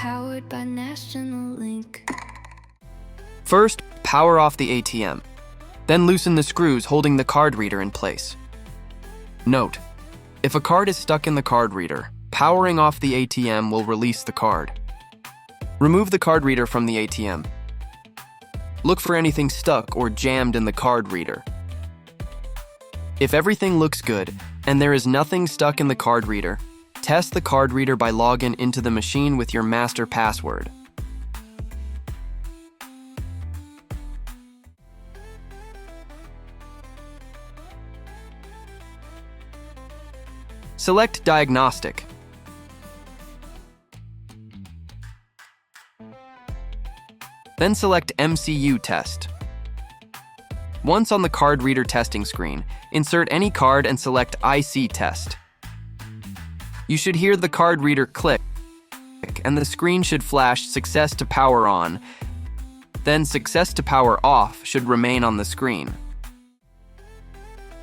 Powered by National Link. First, power off the ATM. Then loosen the screws holding the card reader in place. Note: if a card is stuck in the card reader, powering off the ATM will release the card. Remove the card reader from the ATM. Look for anything stuck or jammed in the card reader. If everything looks good and there is nothing stuck in the card reader, test the card reader by logging into the machine with your master password. Select Diagnostic. Then select MCU Test. Once on the card reader testing screen, insert any card and select IC Test. You should hear the card reader click, and the screen should flash Success to Power On. Then Success to Power Off should remain on the screen.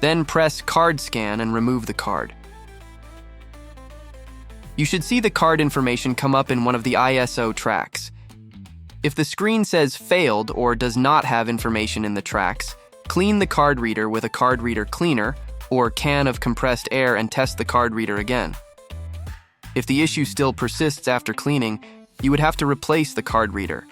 Then press Card Scan and remove the card. You should see the card information come up in one of the ISO tracks. If the screen says Failed or does not have information in the tracks, clean the card reader with a card reader cleaner or can of compressed air and test the card reader again. If the issue still persists after cleaning, you would have to replace the card reader.